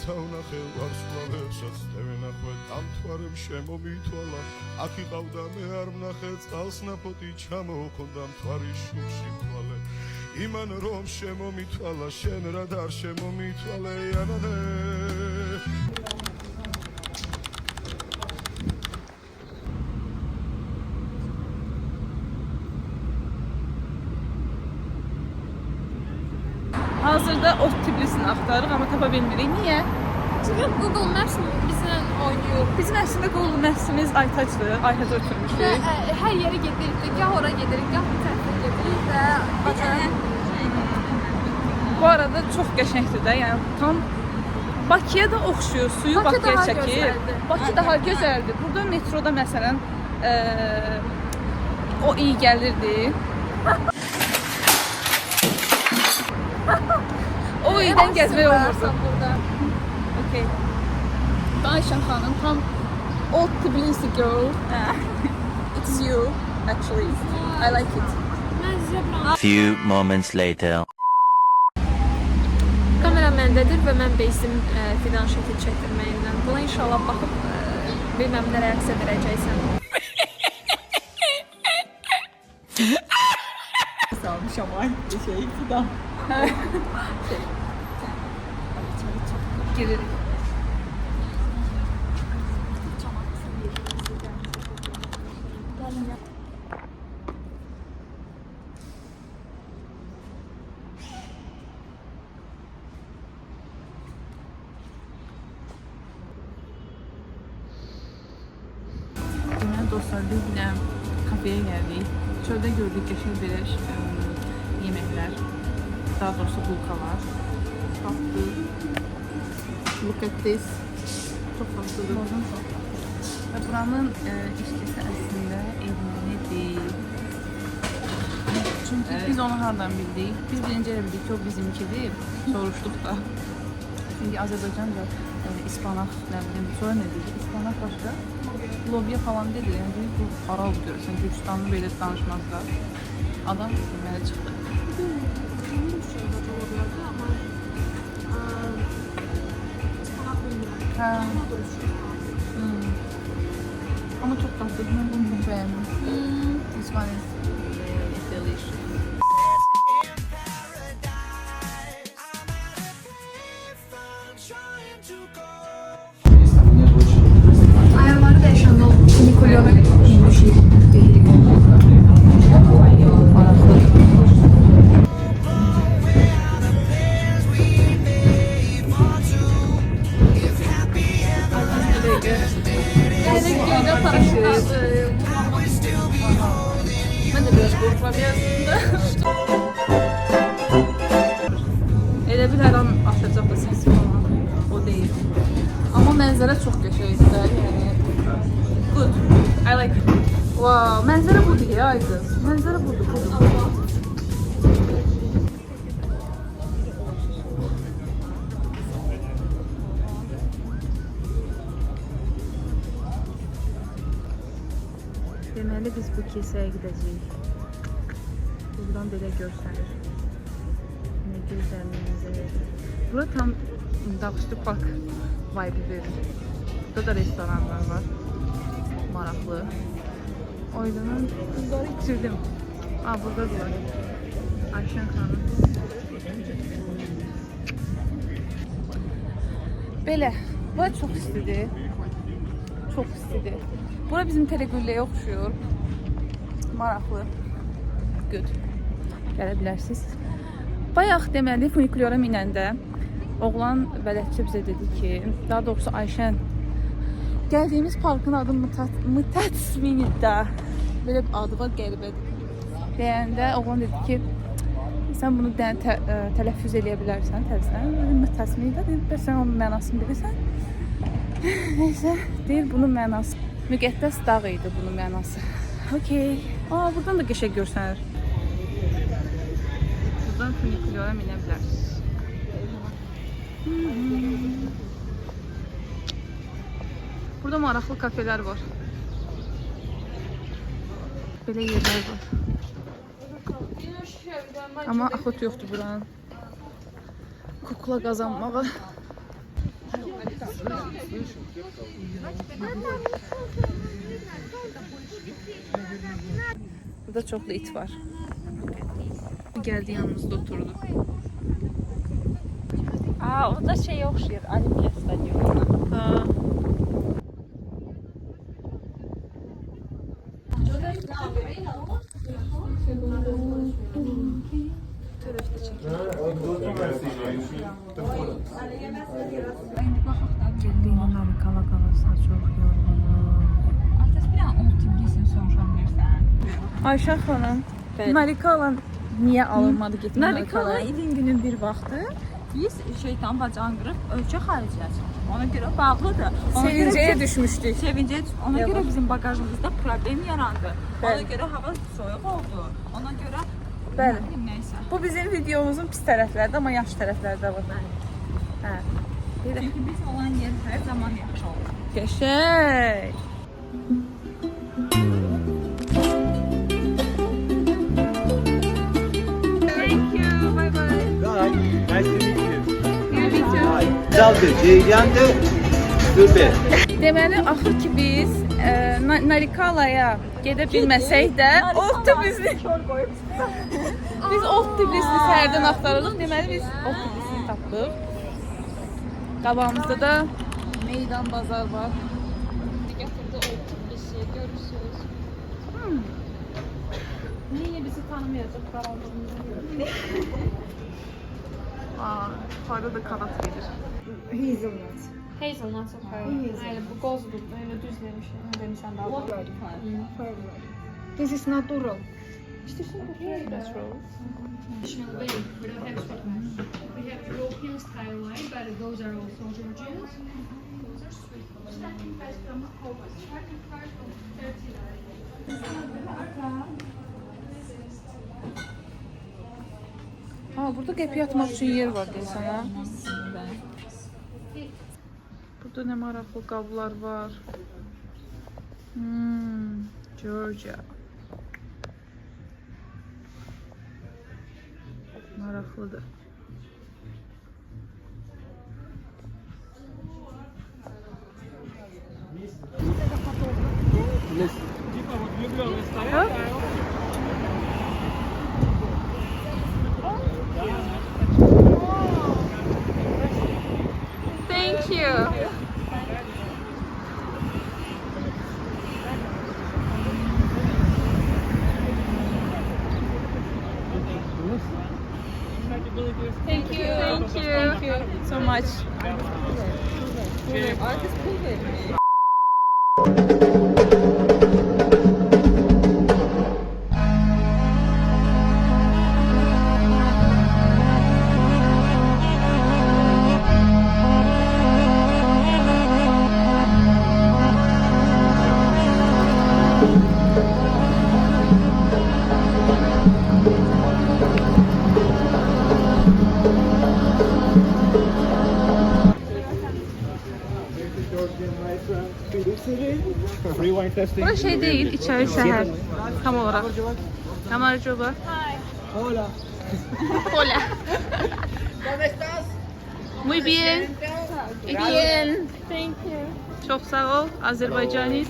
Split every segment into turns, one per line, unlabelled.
თავნახე ვარსკვლავებსაც დევენახვე დამთვარემ შემომითვალა აქ იყავდა მე არ ვნახე წყალს ნაფოტი ჩამოხონდა მთვარის შუქში თვალე იმან რომ შემომითვალა შენ რად არ შემომითვალე იანანე
Hazırda ot Tbilisini axtarırıq, amma tapa bilmirik. Niyə?
Çünki Google Maps bizlə oynuyor.
Bizim əslində Google Maps-imiz Aytaçdır, Aytaç oturmuşdur.
Hər yerə gedirik, gah ora gedirik, gah bir tərəfə gedirik və bacarıq.
Bu arada çox qəşəngdir də, yəni tam Bakıya da oxşuyur, suyu
Bakı
Bakıya
daha
çəkir.
gözəldir.
Bakı daha gözəldir. Burada metroda məsələn o iyi gəlirdi. O iyiden gezmək olmurdu.
Burada.
Okay. Ayşen Hanım tam old Tbilisi girl. It's you actually. I like it.
Mən sizə buranı
Few moments later.
kamera məndədir və mən bezdim fidan şəkil çəkdirməyindən. Buna inşallah baxıb bilməm nə reaksiya verəcəksən.
Salmışam ay şey fidan. Giririk. Deməli dostlar, bir günə kafeye gəldik. Çöldə gördük qəşəng belə yeməklər. Daha doğrusu bulkalar. Tatlı. Look at this. Çok tatlıdır. Ve buranın işçisi aslında evlenidir. Çünkü biz onu hardan bildik? Biz birinci elə bildik ki, o bizimkidir. Soruşduq da. Çünkü Azərbaycanca ispanak, nə bilim, sonra ne dedi? İspanak başqa, lobya falan dedi. Yəni dedik, bu haral görürsən, Gürcistanlı belə danışmazlar. Adam mənə çıxdı. Ha. Ama çok tatlı. Ben bunu çok beğendim. This one is delicious.
Ayarları dəyişəndə Nikolona giymişik.
Ben de biraz korkmam aslında. Elə bil hər an atacaq da səsi falan. O değil. Ama mənzərə çox qəşəngdir. Yəni good. I like it. Wow, mənzərə budur ya Aydın. Mənzərə budur. Deməli biz bu kilsəyə gedəcəyik. Buradan belə görsənir. Nə gözəl mənzərədir. Bura tam Dağüstü Park vibe verir. Burada da restoranlar var. Maraqlı. Oyunun bunları itirdim. Aa, buradadılar. Ayşen Hanım. Belə. Bura çox istidir. Çox istidir. Bura bizim Telegülləyə oxşuyur. Maraqlı. Good. Gələ bilərsiniz. Bayaq deməli funikulyora minəndə oğlan bələdçi bizə dedi ki, daha doğrusu Ayşən, gəldiyimiz parkın adı Mıtatsminiddə. Belə bir adı var, qəribədir. Deyəndə oğlan dedi ki, sən bunu tələffüz eləyə bilərsən, təzsən. Mıtatsminiddə dedim, bəs sən onun mənasını bilirsən. Neysə, deyir bunun mənası. Müqəddəs dağ idi bunun mənası. Okey. Aa, buradan da qəşəng görsənir. Buradan funikulyora minə bilərsiniz. Burada maraqlı kafeler var. Belə yerler var. Ama axot yoxdur buranın. Kukla qazanmağa. Burada çoxlu it var. Geldi yanımızda oturdu.
Aa, o da şey oxşayır, Olimpiya stadionuna.
Ha.
Geldiğinin Amerikalı qalırsa çox yorğunum. Artıq bir an o Tbilisi soruşamırsan.
Ayşə xanım,
Bəli.
Narikala niyə alınmadı getdi
Narikala
Narikala?
ilin günün bir vaxtı biz şeytan bacağını qırıb ölkə xaricinə çıxdıq. Ona görə bağlıdır. Ona
Sevincəyə
görə
düşmüşdük.
Sevincəyə ona
Yalan.
görə bizim bagajımızda problem yarandı. Ona
Bəli.
görə hava soyuq oldu. Ona görə
Bəli.
nə bilim, nəysə.
Bu bizim videomuzun pis tərəfləri, amma yaxşı tərəfləri də var. Hə. Bir də
Çünki biz olan yer hər zaman yaxşı olur.
qəşəng. Thank you. Bye bye.
Hi, nice to meet you.
You too.
Güzeldi, Ceylan'dı, süper.
Deməli, axır ki biz Narikalaya gedə bilməsək də, ot Tbilisi biz ot Tbilisini səhərdən axtarırıq. Deməli biz ot Tbilisini tapdıq. Qabağımızda da meydan bazar var.
Getirdi o Tbilisi, görürsünüz. Niye bizi tanımayacak kararlarımızı?
Aa, yukarıda da kanat gelir.
Hazelnut okay. Öyle bu gozdur, öyle düz demiş. Ne demişsen daha doğru.
This is natural.
Natural.
Traditional way, we don't have sweetness. We have European style wine, but those are also Georgians. Those are sweet. Starting price from 39.
Aa, burada qəpiyə atmaq üçün yer var deyəsən ha. Burada nə maraqlı qablar var. Georgia. Maraqlıdır. Ha?
Thank you.
Thank you.
Thank you.
Thank you so much.
Free wine testing.
Bura şey değil, içeri şəhər. Tam olarak. Kamarcova.
Hola.
Hola. Muy bien. Bien.
Thank you.
Çok sağ ol. Azerbaycanis.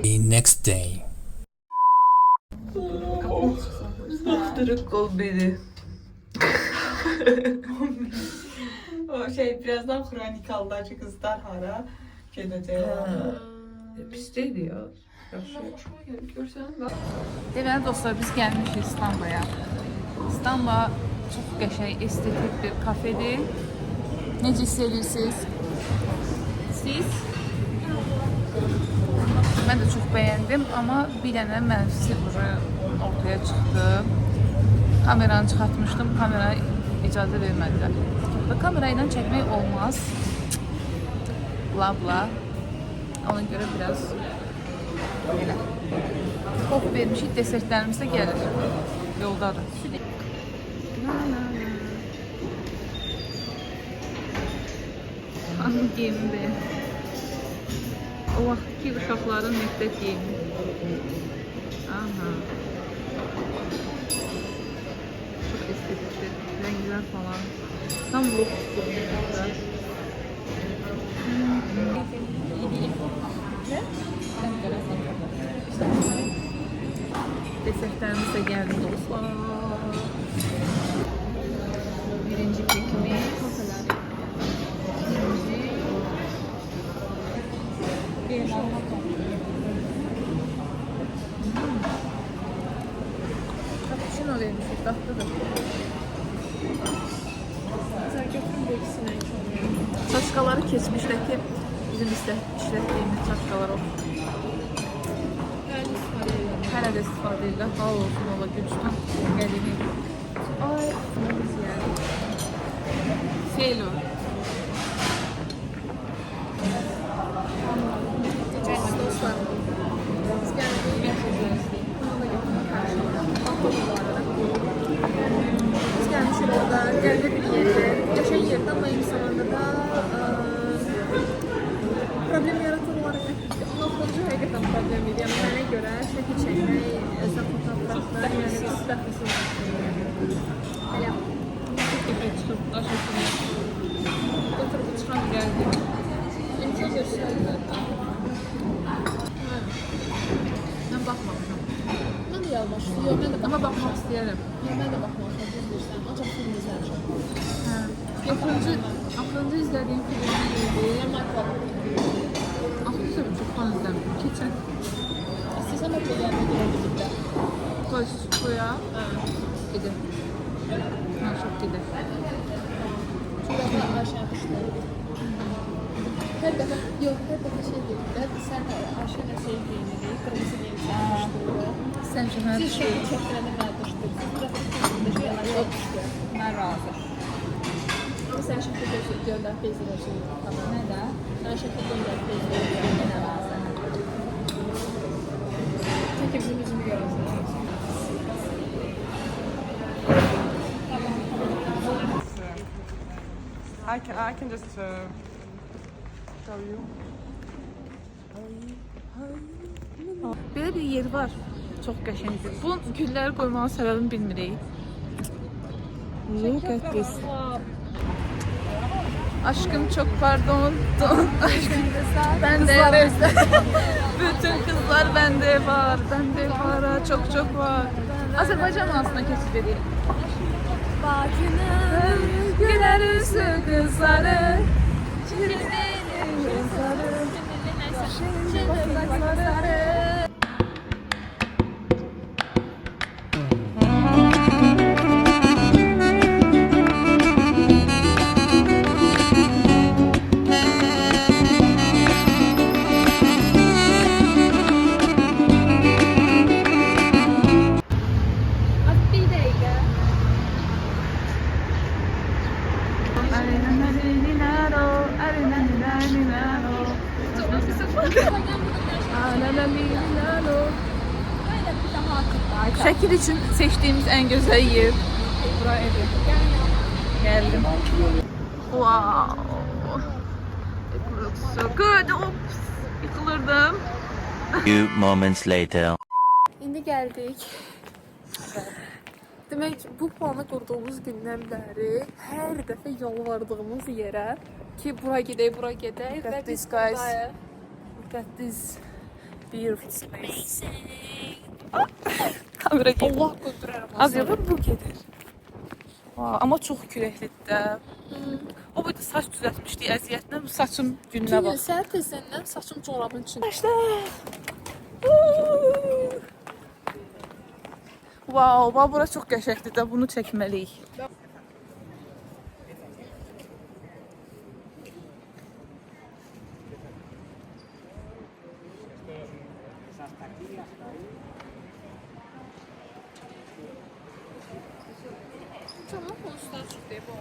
The next day.
Kırık kol beni. O şey birazdan Xronikal'daki kızlar hara gedəcək.
Pis değil ya.
Görsen bak.
Deməli dostlar, biz gəlmişik İstanbul'a. İstanbul çox qəşəng, estetik bir kafedir. Necə hiss edirsiniz? Siz? Mən də çox bəyəndim, amma bir dənə mənfisi ortaya çıxdı. Kameranı çıxartmışdım, kamera icazə vermədilər. Və kamera ilə çəkmək olmaz. Bla bla. Ona görə biraz belə. Qox vermişik, desertlərimiz də gəlir. Yoldadır. Hanım giyimdi. O vaxtki uşaqların məktəb geyimi. Aha. Çok estetikli. Renkler falan. Tam look durumunda. Desertlerimiz de geldi dostlar. Birinci kekimiz. Cappuccino vermişiz, tatlıdır. Çaçkaları keçmişdəki bizim işlətdiyimiz çaçkalar o. Hələ də istifadə edirlər. Hal olsun ola gücdən. Qədimi. Ay, biz yəni. Feylor. Dostlar. Biz gəldik. Biz gelmişik orada, geldi bir yerde, yaşayın yerde ama aynı zamanda da problem yaratır olarak anlatmacı hakikaten problemiydi. Yani bana göre şekil çekmek, özel fotoğraflar, yani çok da kısım. Hala, çok keyifli çıkıp aşağısına. Oturup çıkan geldi. Çok gösterdi. Ben bakmamışım.
Ben de yazmıştım. Yok, ben de
Ama bakmak isteyelim.
ben de bakmamıştım. Düzdürsən. Ancaq film izləmişəm.
Axırıncı izlədiyim film neydi?
Marka.
Axırıncı çok fan izləmişdim. Keçən.
İstəsəm o programı birlikdə.
Koya. Gedir. Ha, çok gedir.
Çünki aşağımışdı. Her dəfə, yox, hər dəfə şey dedilər. Sən aşağıda şey deyildi. Kırmızı deyildi.
Sen şu an
Siz şey çok önemli kardeştir. Siz bırakın şeyler yok işte.
ben razı.
Ama sen şekilde gönder bezleri. Tamam. Neden? Sen şekilde gönder bezleri. Yine razı. Çünkü bizim yüzümü görüyorsun.
I can just show you.
Böyle bir yer var. Çok qəşəngdir. Bu gülləri qoymağın səbəbini bilmirik. Look at this. Aşkım çok pardon. Aşkım bende bütün kızlar bende var. Bende var. Çok çok var. Azerbaycan aslında keçid edir. Bakının güler yüzlü kızları. Çirkin kızları. Kızları. Şəkil için seçtiğimiz en güzel yer. Buraya geldim. Wow. It looks so good. Oops. Yıkılırdım.
Few moments later.
İndi gəldik. Demək, bu planı qurduğumuz gündən bəri hər dəfə yalvardığımız yerə ki, bura gedək, bura gedək.
Look at this, guys. Look at this beautiful space. Kamera gelir.
Allah qudurarım.
Az yapar bu gelir. Ama çok küləklidir də. O burada saç düzəltmişdi əziyyətinə. Bu saçım gününə
Çünki
bax.
səhər tezdən saçım çorabın içində.
Wow, bax bura çox qəşəngdir də. Bunu çəkməliyik.
Tamam, konuşlar çıxdı bu.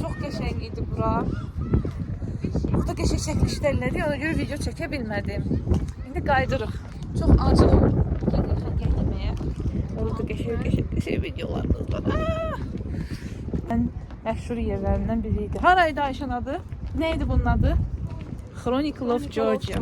Çox qəşəng idi bura. Burada qəşəng çəkilişlərləri, ona görə video çəkə bilmədim. İndi qaydırıq. Çox acıq. Gedik xəngəl yeməyə. burada qəşəng videolarımızda da. Ən məşhur yerlərindən biri idi. Haraydı Ayşən adı? Nə idi bunun adı? Chronicle of Georgia.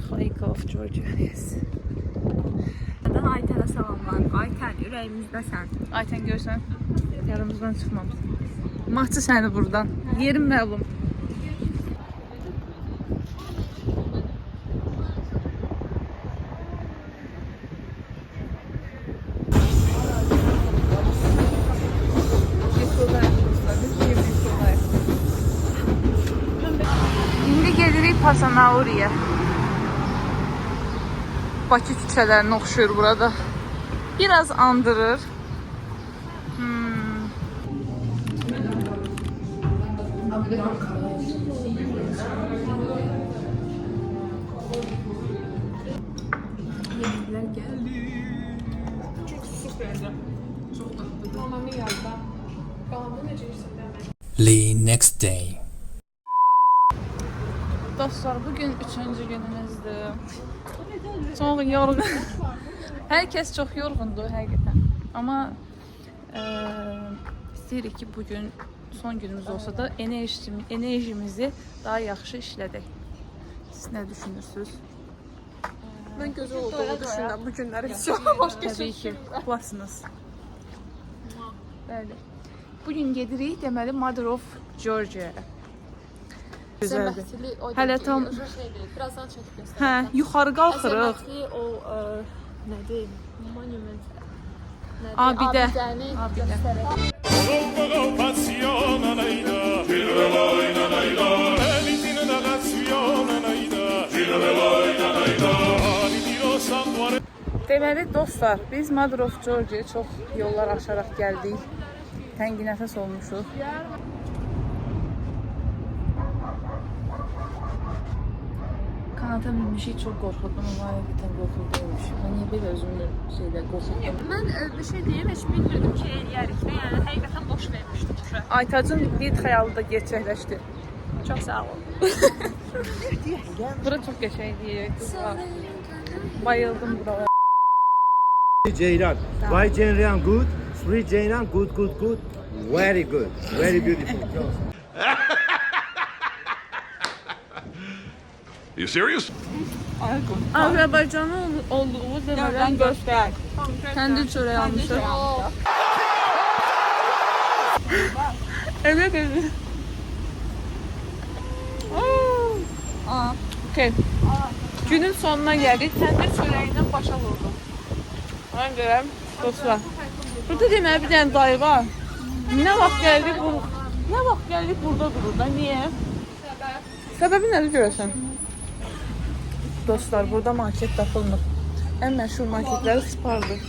Chronicle of Georgia, yes.
Aytənə salamlar. Aytən, ürəyimizdəsən.
Ayten görsən, yanımızdan çıxmamış. Mahçı səni buradan. Yerim məlum. İndi gedirik Pasanauriyə. Bakı küçələrinə oxşuyur burada. Biraz andırır.
The next day.
Dostlar, bugün 3-cü günümüzdür. Çok yorgun. Herkes çok yorgundu həqiqətən. Amma istəyirik ki, bugün son günümüz olsa da enerjimizi daha yaxşı işlədək. Siz nə düşünürsünüz?
Ben güzel olduğunu düşünürüm bu günler hiç başka
Təbii ki, klasınız. Bəli. Bugün gedirik deməli Mother of Georgia-ya. Güzeldir. Hələ tam
Birazdan çəkib göstərəcəm.
hə, yuxarı qalxırıq.
Əzəmətli o nədir? Monument. Nədir?
Abidə.
Abidəni
Abidə.
göstərək.
Deməli dostlar, biz Mother of Georgia-ya çox yollar aşaraq gəldik. Təngi nəfəs olmuşuq. Kanata minmişik, çox qorxurdum ama həqiqətən qorxurduymuş. Ben niyə belə özümü qorxurdum?
Mən bir şey deyim, heç bilmirdim ki, eləyərik də. Yəni həqiqətən boş vermişdim uşaq.
Aytacın bir xəyalı da gerçəkləşdi.
Çox sağ olun.
Bura çox qəşəngdir. Bayıldım buralara.
Ceylan. Why Ceylan good? Three Ceylan good. Very good. Very beautiful.
You serious?
Azərbaycanın olduğu demədən göstər. Təndir çörəyi almışıq. Evet. Okay. Günün sonuna geldik. Təndir çörəyindən başa vurdum. Ona görə dostlar. Burada deməli bir dənə dayı var. Nə vaxt gəldik burada durur da. Niyə? Səbəbi nədir görəsən? Dostlar, burada market tapılmır. En məşhur marketləri Spardır.